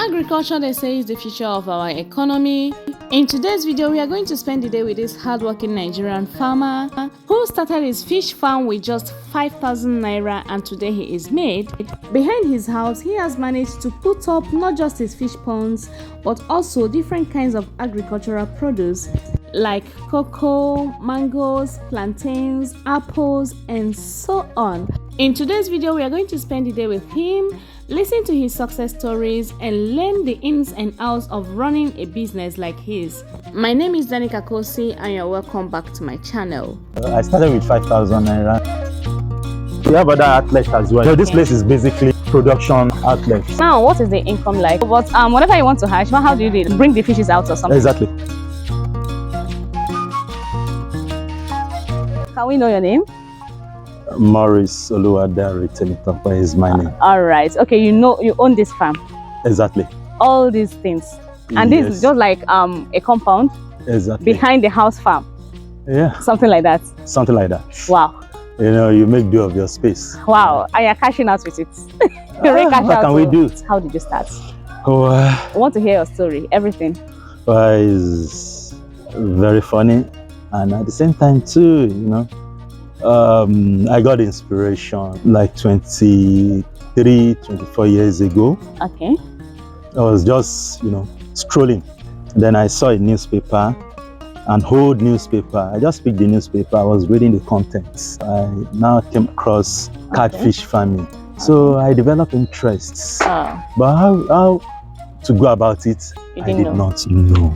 Agriculture, they say, is the future of our economy. In today's video, we are going to spend the day with this hardworking Nigerian farmer who started his fish farm with just 5,000 naira, and today he is made. Behind his house, he has managed to put up not just his fish ponds, but also different kinds of agricultural produce like cocoa, mangoes, plantains, apples, and so on. In today's video, we are going to spend the day with him, listen to his success stories, and learn the ins and outs of running a business like his. My name is Danikakosytv, and you're welcome back to my channel. I started with 5,000 naira. We have other outlets as well. So this place is basically production outlets. Now, what is the income like? But whenever you want to hatch, how do you do it? Bring the fishes out or something? Exactly. Can we know your name? Maurice Oluwadare Temitope is my name. All right. Okay, you own this farm. Exactly. All these things. And yes. This is just like a compound. Exactly. Behind the house farm. Yeah. Something like that. Something like that. Wow. You know, you make do of your space. Wow. And you're cashing out with it. What can we do? How did you start? Oh, I want to hear your story. Everything. It's very funny. And at the same time too, you know, I got inspiration like 23, 24 years ago. Okay. I was just, you know, strolling. Then I saw a newspaper, an old newspaper. I just picked the newspaper. I was reading the contents. I now came across catfish farming. So I developed interests. But how to go about it, I did not know.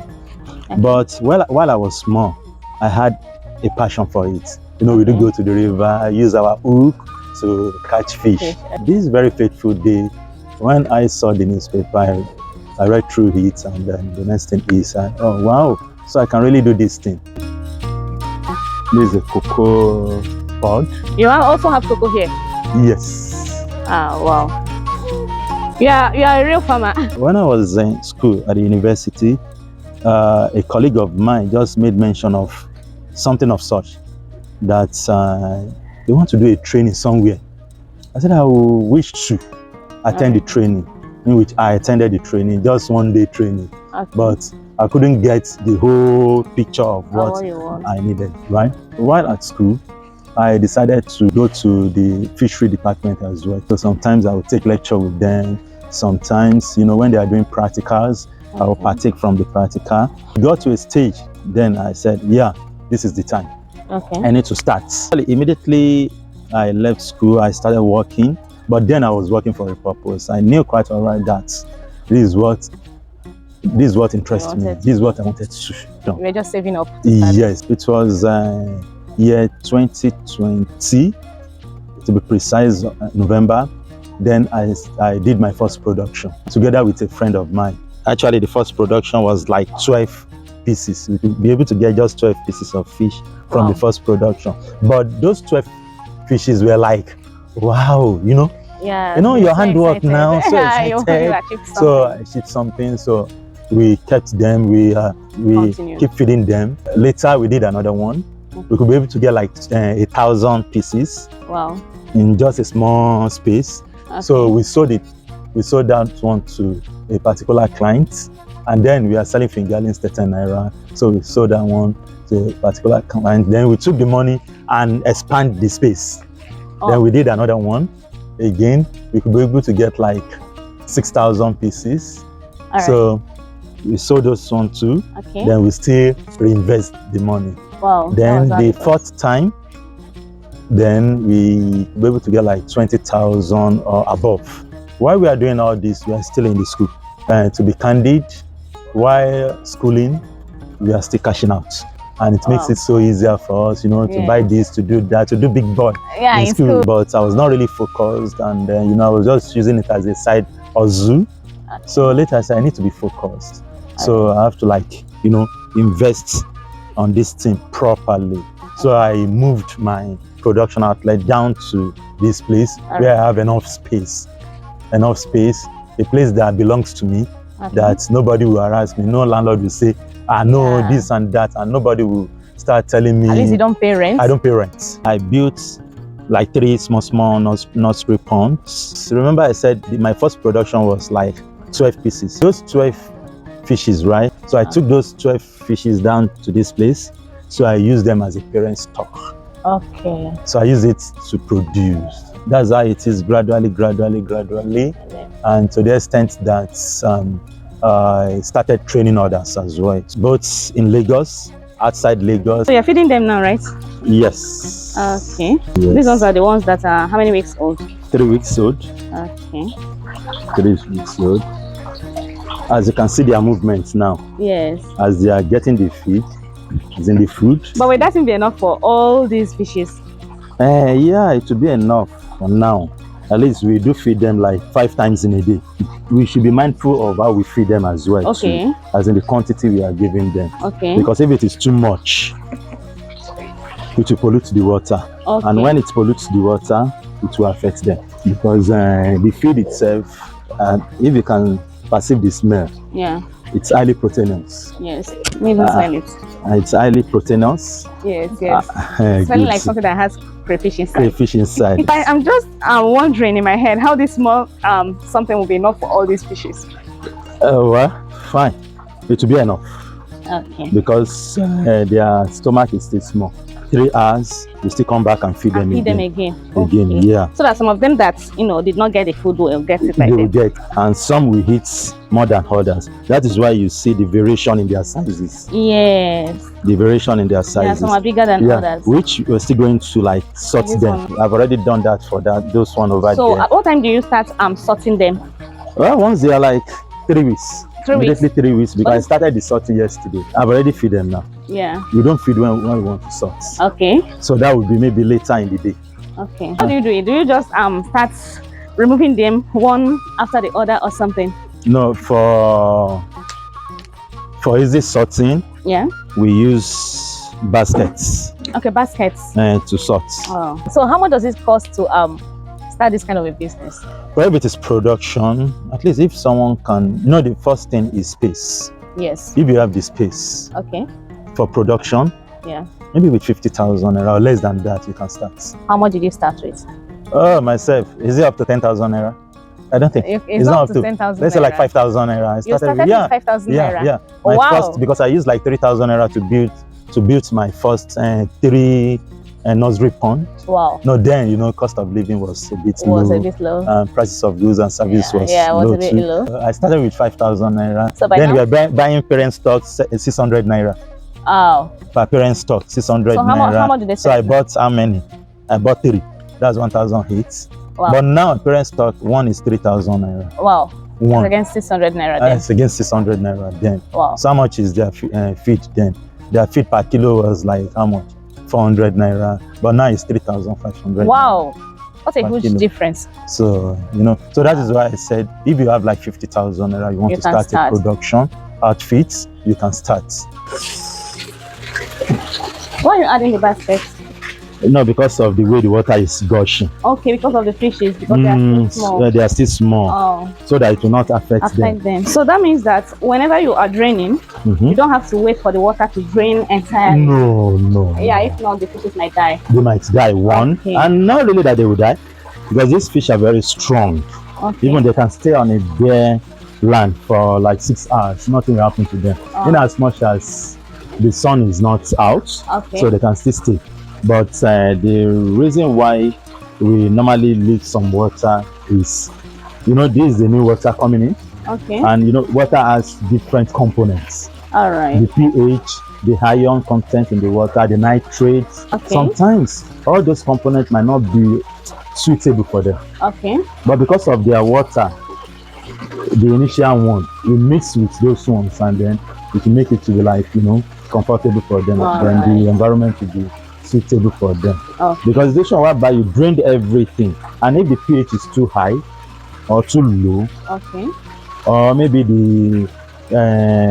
Okay. But while I was small, I had a passion for it. You know, we do go to the river, use our hook to catch fish. Okay. This very fateful day, when I saw the newspaper, I read through it, and then the next thing is, oh wow, so I can really do this thing. This is a cocoa pod. You also have cocoa here? Yes. Ah, wow. You are a real farmer. When I was in school at the university, a colleague of mine just made mention of something of such, that they want to do a training somewhere. I said I will wish to attend the training, in which I attended the training, just one day training. Okay. But I couldn't get the whole picture of what I needed, right? While at school, I decided to go to the fishery department as well. So sometimes I would take lecture with them. Sometimes, you know, when they are doing practicals, I will partake from the practical. Got to a stage, then I said, yeah, this is the time. Okay. I need to start. Immediately I left school, I started working, but then I was working for a purpose. I knew quite all right that this is what interests me. This is what I wanted to do. You were just saving up. Yes, it was year 2020, to be precise, November. Then I did my first production together with a friend of mine. Actually, the first production was like 12 pieces. We could be able to get just 12 pieces of fish from the first production. But those 12 fishes were like, wow, you know? Yeah. You know, your handwork excited. Now, so excited. So I achieved something. So we kept them, we keep feeding them. Later, we did another one. We could be able to get like 1,000 pieces. Wow. In just a small space. Okay. So we sold it. We sold that one to a particular client, and then we are selling fingerlings 10 naira. So we sold that one to a particular client. Then we took the money and expand the space. Then we did another one. Again, we could be able to get like 6,000 pieces. So we sold those one too. Okay. Then we still reinvest the money. Wow. Then the fourth time, then we were able to get like 20,000 or above. While we are doing all this, we are still in the school. To be candid, while schooling, we are still cashing out. And it makes it so easier for us, you know, to buy this, to do that, to do big boy in school. But I was not really focused, and you know, I was just using it as a side hustle. Okay. So later I said, I need to be focused. Okay. So I have to, like, you know, invest on this thing properly. So I moved my production outlet down to this place where I have enough space, a place that belongs to me, that nobody will harass me. No landlord will say, I know this and that, and nobody will start telling me. At least you don't pay rent? I don't pay rent. I built like 3 small nursery ponds. Remember I said my first production was like 12 pieces. Those 12 fishes, right? So I took those 12 fishes down to this place. So I use them as a parent stock. Okay. So I use it to produce. That's how it is gradually, and to the extent that I started training others as well, both in Lagos, outside Lagos. So you're feeding them now, right? Yes. Okay. Yes. These ones are the ones that are how many weeks old? 3 weeks old. Okay. 3 weeks old. As you can see their movements now. Yes. As they are getting the feed, is in the food. But will that be enough for all these fishes? Yeah, it will be enough for now. At least we do feed them like 5 times in a day. We should be mindful of how we feed them as well. Okay. Too, as in the quantity we are giving them. Okay. Because if it is too much, it will pollute the water. Okay. And when it pollutes the water, it will affect them. Because the feed itself, if you can perceive the smell, yeah, it's highly proteinous. Yes, maybe smell it. It's highly proteinous. Yes, yes. Smelling like something that has crayfish inside. Crayfish inside. I'm just wondering in my head how this small something will be enough for all these fishes. Well, fine. It will be enough. Okay. Because their stomach is still small. 3 hours, we still come back and feed them again. Again, okay. Yeah. So that some of them that did not get the food will get it. They will get, and some will eat more than others. That is why you see the variation in their sizes. Yes. The variation in their sizes. Yeah, some are bigger than others. Which we're still going to like sort them. I've already done that for those one over there. So at what time do you start sorting them? Well, once they are like 3 weeks. 3 weeks. Immediately 3 weeks, because I started the sorting yesterday. I've already feed them now. Yeah. We don't feed when we want to sort. Okay. So that would be maybe later in the day. Okay. How do you do it? Do you just start removing them one after the other or something? No, for easy sorting, yeah, we use baskets. Okay, baskets. To sort. Oh. So how much does it cost to start this kind of a business? Well, if it is production, at least if someone can, the first thing is space. Yes. If you have the space. Okay. For production. Yeah. Maybe with 50,000 naira or less than that, you can start. How much did you start with? Oh, myself. Is it up to 10,000 naira? I don't think. It's not up to 10,000 Let's say like 5,000 naira. You started with 5,000 naira? Yeah. Oh, my wow. first, because I used like 3,000 naira to build my first 3 nursery pond. Wow. No, then cost of living was a bit low. Prices of goods and service was low too. Low. I started with 5,000 naira. So then we are buying parent stock 600 naira. Oh. Per parent stock 600 so naira. How much did they sell? So I bought how many? I bought 3. That's 1,008. Wow. But now parent stock one is 3,000 naira. Wow. One. It's against 600 naira then. It's against 600 naira then. Wow. So how much is their feed then? Their feed per kilo was like how much? 400 naira. But now it's 3,500. Wow. What a huge difference. So, so that is why I said, if you have like 50,000 naira, you want to start a production outfit, you can start. Why are you adding the basket? No, because of the way the water is gushing. Okay, because of the fishes, because they are still small. They are still small. Oh. So that it will not affect them. So that means that whenever you are draining, you don't have to wait for the water to drain entirely. No. Yeah, if not, the fishes might die. They might die, one. Okay. And not really that they will die, because these fish are very strong. Okay. Even they can stay on a bare land for like 6 hours. Nothing will happen to them. Oh. In as much as the sun is not out, so they can still stay. But the reason why we normally leave some water is, this is the new water coming in. Okay. And water has different components. All right. The pH, the iron content in the water, the nitrates. Okay. Sometimes all those components might not be suitable for them. Okay. But because of their water, the initial one, we mix with those ones, and then we can make it to be like comfortable for them. All then the environment will be suitable for them. Because this one whereby you drained everything, and if the pH is too high or too low, or maybe the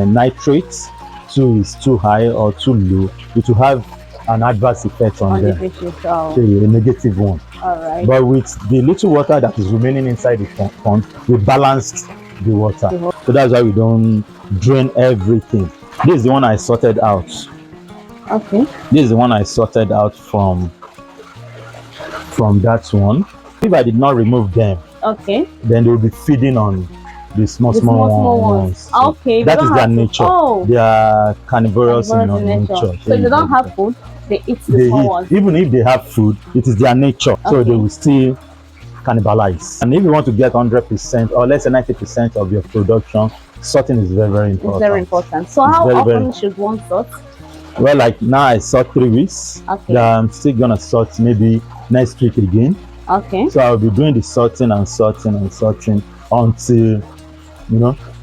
nitrates too is too high or too low, it will have an adverse effect on them. A negative one. Alright. But with the little water that is remaining inside the pond, we balanced the water. So that's why we don't drain everything. This is the one I sorted out. Okay. This is the one I sorted out from that one. If I did not remove them, then they will be feeding on the small ones. Okay, That is their nature. Oh, they are carnivorous in nature. nature. So if they don't have food, they eat the small ones. Even if they have food, it is their nature. Okay. So they will still cannibalize. And if you want to get 100% or let's say 90% of your production, sorting is very important. It's very important. So how often should one sort? Well, like now I sort 3 weeks. Okay. I'm still gonna sort maybe next week again. Okay. So I'll be doing the sorting and sorting and sorting until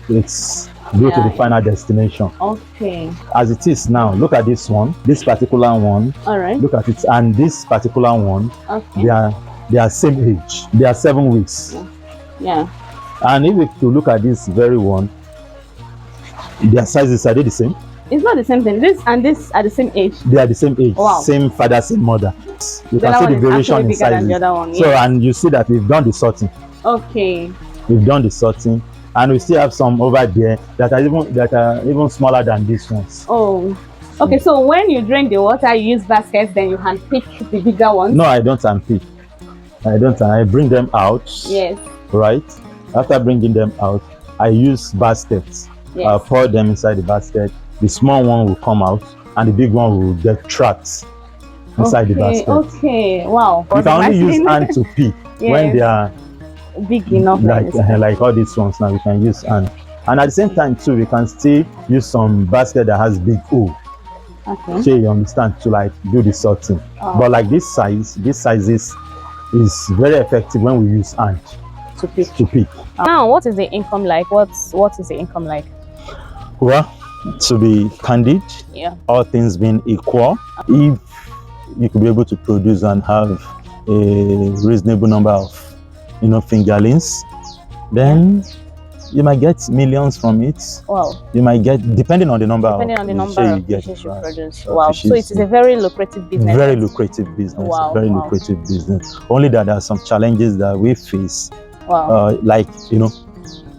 it's go to the final destination. Okay. As it is now, look at this one, this particular one. All right. Look at it, and this particular one. Okay. They are same age. They are 7 weeks. Yeah. And if you look at this very one, their sizes, are they the same? It's not the same thing. This and this are the same age. They are the same age. Wow. Same father, same mother. You can see the variation in sizes. So and you see that we've done the sorting. Okay. We've done the sorting, and we still have some over there that are even smaller than these ones. Oh. Okay. So when you drain the water, you use baskets. Then you handpick the bigger ones. No, I don't handpick. I bring them out. Yes. Right. After bringing them out, I use baskets. Yes. Pour them inside the basket. The small one will come out, and the big one will get trapped inside the basket. Okay. Wow. You can only use hand to pick when they are big enough. Like all these ones now, we can use hand. And at the same time too, we can still use some basket that has big hole. Okay. So you understand, to like do the sorting. But like this size is very effective when we use hand to pick. Now, what is the income like? What is the income like? Well, to be candid, all things being equal, if you could be able to produce and have a reasonable number of fingerlings, then you might get millions from it. Wow. You might get, depending on the number of fishes you produce. Wow. So it is a very lucrative business. Very lucrative business. Wow. Very lucrative business. Only that there are some challenges that we face. Wow. Like,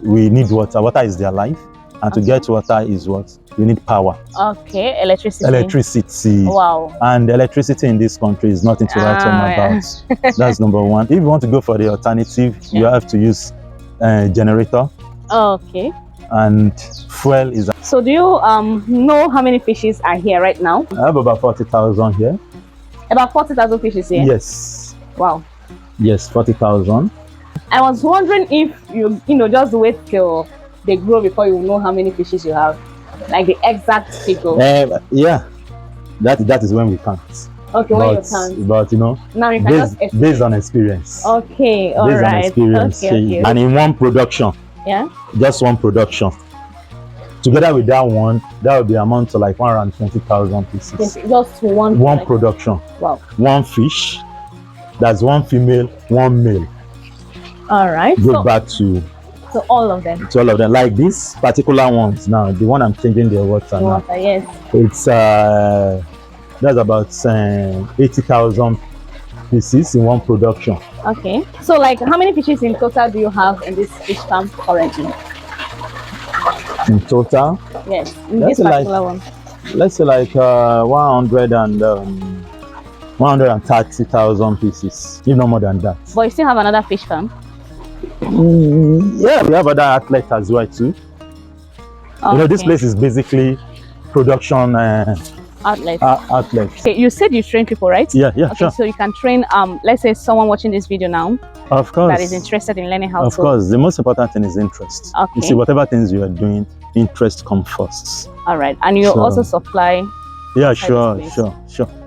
we need water. Water is their life. And to get water is what? We need power. Okay, electricity. Wow. And electricity in this country is nothing to write home about. That's number one. If you want to go for the alternative, you have to use generator. Okay. And fuel is... So do you know how many fishes are here right now? I have about 40,000 here. About 40,000 fishes here? Yes. Wow. Yes, 40,000. I was wondering if you just wait till they grow before you know how many fishes you have, like the exact figure. Yeah, that is when we count. Okay, when you count. But now you can based on experience. Okay, all right. Based on experience. Okay. And in one production, just one production, together with that one, that would be amount to like 120,000 pieces. Just one production. Wow. One fish. That's one female, one male. All right. Go back to all of them. To all of them. Like these particular ones now, the one I'm changing their water now. Yes. It's that's about 80,000 pieces in one production. Okay. So like how many fishes in total do you have in this fish farm currently? In total? Yes. In this particular one. Let's say like 130,000 pieces, if not more than that. But you still have another fish farm? Yeah, we have other outlets as well too. Okay. This place is basically production outlet. Okay, you said you train people, right? Yeah, okay, sure. So you can train let's say someone watching this video now, of course, that is interested in learning how to. Of course, the most important thing is interest. Okay. You see, whatever things you are doing, interest comes first. All right. And you also supply? Yeah, sure.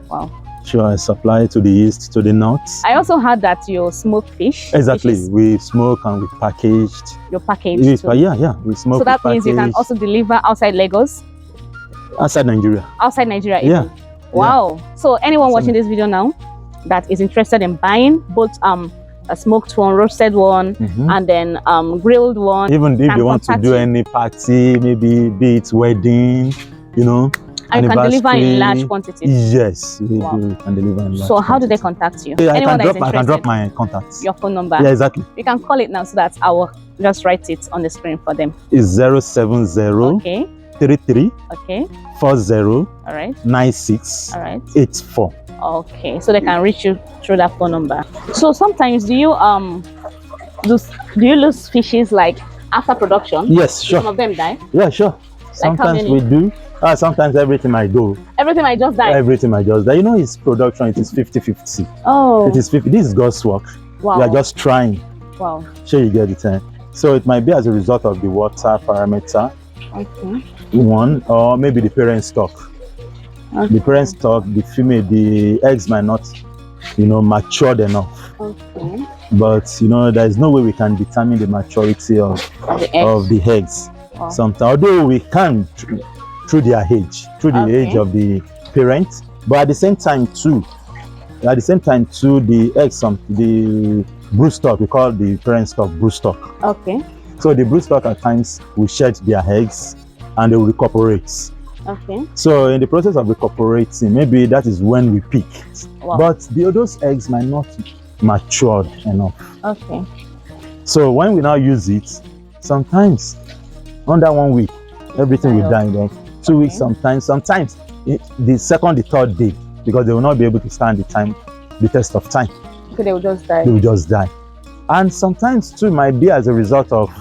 Wow. Sure, I supply to the east, to the north. I also heard that you smoke fish. Exactly. We smoke and we packaged. You're packaged too. Yeah. We smoke. So that means you can also deliver outside Lagos? Outside Nigeria. Outside Nigeria even? Yeah. Wow. Yeah. So anyone watching this video now that is interested in buying both a smoked one, roasted one, and then grilled one. Even if you want to do any party, maybe be it wedding, and you can deliver in large quantities. Yes, we can deliver in large. So how do they contact you? Yeah, I can drop my contacts. Your phone number. Yeah, exactly. You can call it now so that I will just write it on the screen for them. It's 070 okay 33 okay 40 all right 96 all right 84. Okay, so they can reach you through that phone number. So sometimes do you lose fishes like after production? Yes, sure. Some of them die? Yeah, sure. Sometimes we do. Sometimes everything might go. Everything might just die? Everything might just die. You know, it's production. It is 50-50. Oh. It is 50. This is God's work. Wow. We are just trying. Wow. Sure, you get it. So it might be as a result of the water parameter. Okay. One, or maybe the parent stock. Okay. The parent stock, the female, the eggs might not, matured enough. Okay. But there is no way we can determine the maturity of the eggs. Wow. Sometimes, although we can through their age, the age of the parent, but at the same time too, the eggs, the broodstock, we call the parent stock broodstock. Okay. So the broodstock at times will shed their eggs and they will recuperate. Okay. So in the process of recuperating, maybe that is when we peak. Wow. But those eggs might not matured enough. Okay. So when we now use it, sometimes under 1 week, everything will die. Then 2 weeks, sometimes the second, the third day, because they will not be able to stand the test of time. Okay, they will just die. They will just die. And sometimes too might be as a result of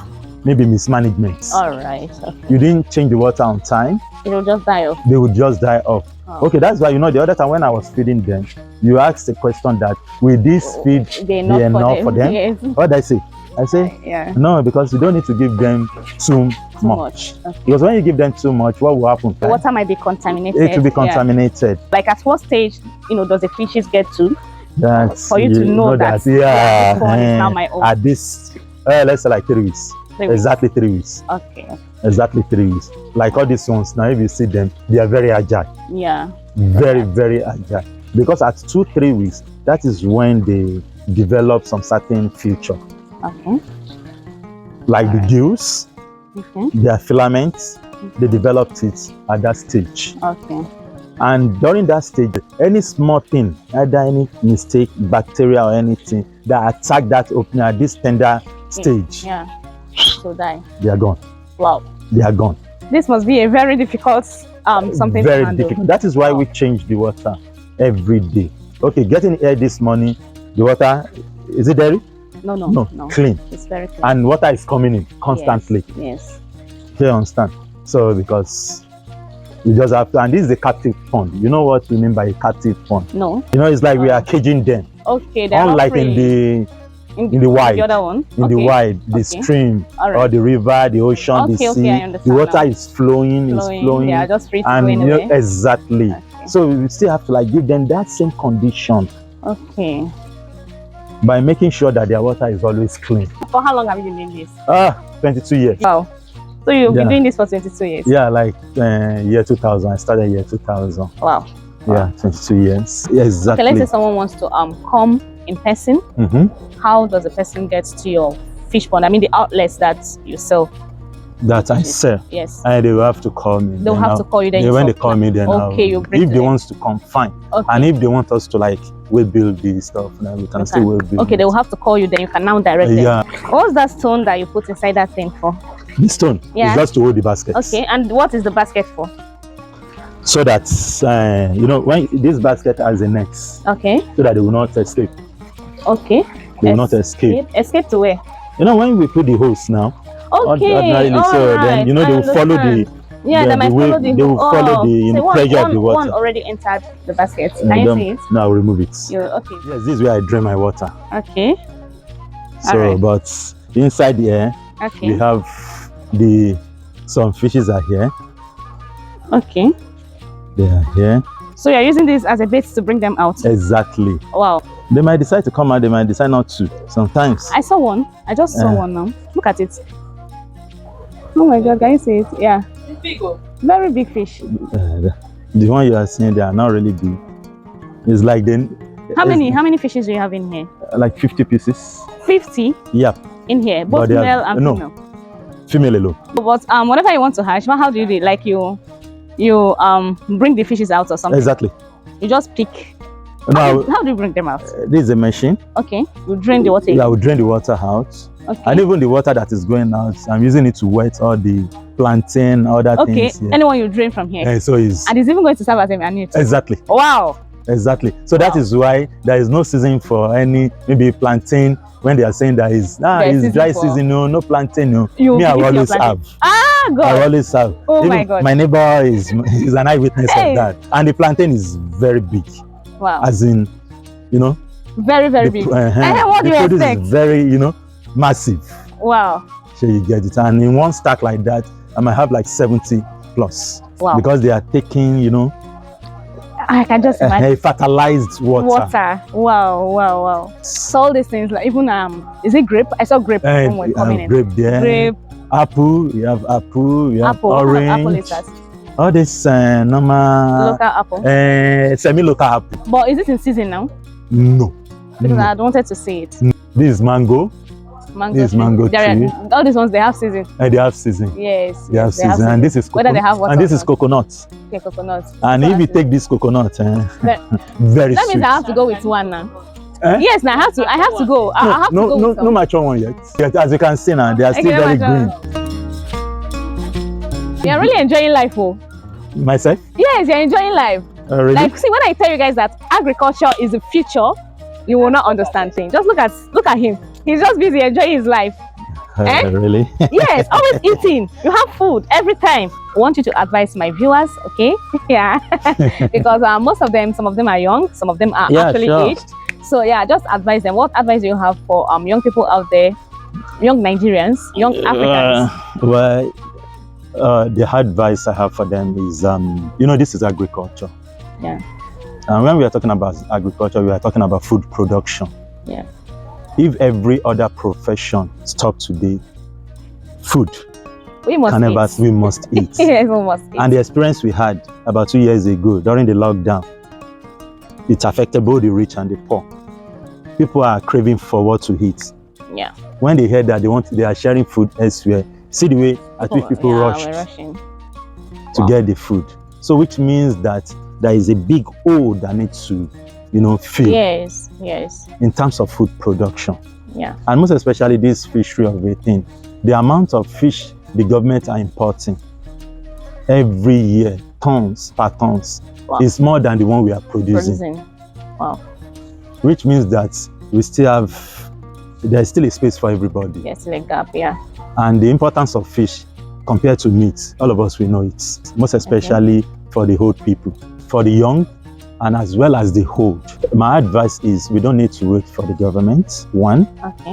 maybe mismanagement. All right. Okay. You didn't change the water on time. They will just die off. They will just die off. Oh. Okay, that's why the other time when I was feeding them, you asked the question that will this feed be enough for them? Yes. What did I say? I say no, because you don't need to give them too much. Okay. Because when you give them too much, what will happen? The water might be contaminated. It will be contaminated. Like at what stage, does the fishes get to? That's for you to know that this one is now my own. At this, let's say like 3 weeks. Exactly 3 weeks. Okay. Exactly 3 weeks. Like all these ones, now if you see them, they are very agile. Yeah. Very, very agile. Because at 2-3 weeks, that is when they develop some certain feature. Okay. Like the gills, their filaments, they developed it at that stage. Okay. And during that stage, any small thing, either any mistake, bacteria or anything that attack that opening at this tender stage, so die. They are gone. Wow. They are gone. This must be a very difficult something very to handle. Difficult. That is why we change the water every day. Okay, getting here this morning, the water, is it dirty? No. Clean. It's very clean. And water is coming in constantly. Yes. Do you understand? So because we just have to, and this is a captive pond. You know what we mean by a captive pond? No. It's like we are caging them. Okay. Unlike in the wild. The other one? In the wild, the stream or the river, the ocean, the sea. The water is flowing. They are just free to go anyway. Exactly. Okay. So we still have to give them that same condition. Okay. By making sure that their water is always clean. For how long have you been doing this? 22 years. Wow. So you've been doing this for 22 years? Yeah, like year 2000. I started year 2000. Wow. Yeah, 22 years. Yeah, exactly. Okay, let's say someone wants to come in person. How does a person get to your fish pond? I mean, the outlets that you sell. That I sell. Yes. And they will have to call me. They'll have to call you then. When they call me, then you bring if they want to come, fine. Okay. And if they want us to we build this stuff, then we can still build. Okay, they will have to call you, then you can now direct them. Yeah. What's that stone that you put inside that thing for? The stone? Yeah. It's just to hold the basket. Okay, and what is the basket for? So that when this basket has a net. Okay. So that they will not escape. Okay. They will not escape. Escape to where? When we put the hose now. Okay. So then they will follow the. Yeah, they might follow the. They will follow the pressure of the water. One already entered the basket. Can you see it? Now I'll remove it. Okay. Yes, this is where I drain my water. Okay. So, but inside here, we have some fishes are here. Okay. They are here. So you're using this as a bait to bring them out? Exactly. Wow. They might decide to come out, they might decide not to. Sometimes. I saw one. I just saw one now. Look at it. Oh my God, can you see it? Yeah. It's big. Very big fish. The one you are seeing, they are not really big. It's like How many fishes do you have in here? Like 50 pieces. 50? Yeah. In here, both male and female? No, female alone. But whatever you want to hatch, how do you do it? Like you bring the fishes out or something? Exactly. You just pick. Now, how do you bring them out? This is a machine. Okay. You drain the water. Yeah, we drain the water out. Okay. And even the water that is going out, I'm using it to wet all the plantain, other things. Okay. Anyone you drain from here. So and it's even going to serve as a manure. Exactly. Wow. Exactly. So that is why there is no season for any maybe plantain when they are saying that it's dry season, no plantain, no. Me, I always have. Ah, God. I always have. Oh, even my God. My neighbor is an eyewitness of that, and the plantain is very big. Wow. As in, you know, very big. What do you expect? Is very, you know, massive. Wow. So you get it, and in one stack like that, I might have like 70 plus. Wow. Because they are taking, you know, I can just imagine. Fertilized water. Wow. So all these things, like even is it grape? I saw grape when we're coming in. Grape there. Grape. Apple. You have apple. You have orange. What kind of apple is that? All this normal. Local apple. Semi-local apple. But is it in season now? No. Because I wanted to see it. This is mango. This is mango tree. All these ones, they have season. They have season. Yes. They have season. And this is coconut. Whether they have water. And this is coconut. Okay, coconut. And if you take this coconut, very sweet. That means I have to go with one now. Yes, now I have to go. I have to go. No mature one yet. As you can see now, they are still very green. You're really enjoying life, oh. Myself? Yes, you're enjoying life. Really? Like, see, when I tell you guys that agriculture is the future, you will not understand things. Just look at him. He's just busy enjoying his life. Really? Yes, always eating. You have food every time. I want you to advise my viewers, okay? Yeah. Because some of them are young, some of them are actually aged. So yeah, just advise them. What advice do you have for young people out there, young Nigerians, young Africans? Well, the advice I have for them is, you know, this is agriculture. Yeah. And when we are talking about agriculture, we are talking about food production. Yeah. If every other profession stopped today, food we must eat. Yes, we must eat. And the experience we had about 2 years ago during the lockdown, it affected both the rich and the poor. People are craving for what to eat. Yeah. When they heard that they are sharing food elsewhere, see the way at which people rushed to get the food. So which means that there is a big hole that needs to, you know, fill. Yes. In terms of food production. Yeah. And most especially this fishery of a thing. The amount of fish the government are importing every year, tons per tons, is more than the one we are producing. Wow. Which means that there's still a space for everybody. Yes, like gap, yeah. And the importance of fish compared to meat, all of us we know it. Most especially for the old people, for the young, and as well as the old. My advice is we don't need to wait for the government,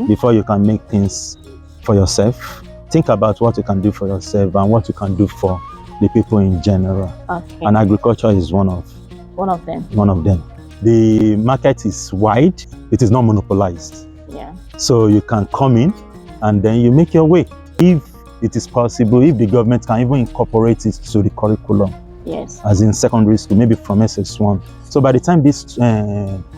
before you can make things for yourself. Think about what you can do for yourself and what you can do for the people in general. And agriculture is one of them. The market is wide, it is not monopolized. Yeah. So you can come in and then you make your way. If it is possible, if the government can even incorporate it to the curriculum. Yes. As in secondary school, maybe from SS1. So by the time these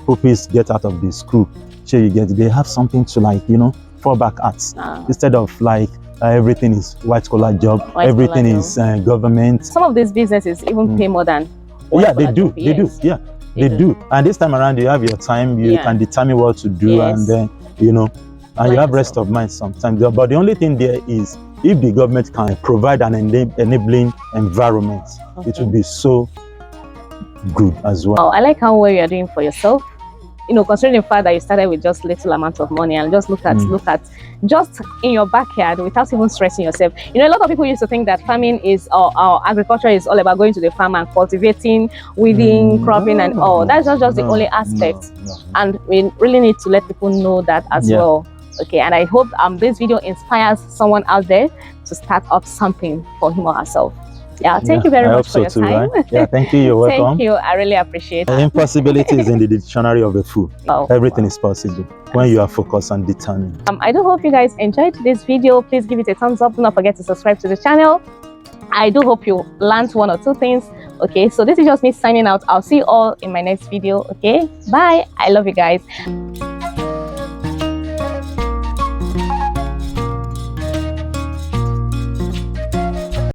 pupils get out of the school, they have something to, like, you know, fall back at. Instead of like everything is white collar job, everything is government. Some of these businesses even pay more than they do. They do. And this time around you have your time, you can determine what to do, and then, you know, and you have rest of mind sometimes. But the only thing there is, if the government can provide an enabling environment, it will be so good as well. Oh, I like how well you are doing for yourself. You know, considering the fact that you started with just little amount of money, and just look at just in your backyard without even stressing yourself. You know, a lot of people used to think that farming is or agriculture is all about going to the farm and cultivating, weeding, cropping, and all. That's not just the only aspect. And we really need to let people know that as well. Okay, and I hope this video inspires someone out there to start up something for him or herself. Yeah, thank you very much for your time. Right? Yeah, thank you. You're welcome. Thank you. I really appreciate it. Impossibility is in the dictionary of a fool. Everything is possible when you are focused and determined. I do hope you guys enjoyed this video. Please give it a thumbs up. Do not forget to subscribe to the channel. I do hope you learned one or two things. Okay, so this is just me signing out. I'll see you all in my next video. Okay, bye. I love you guys.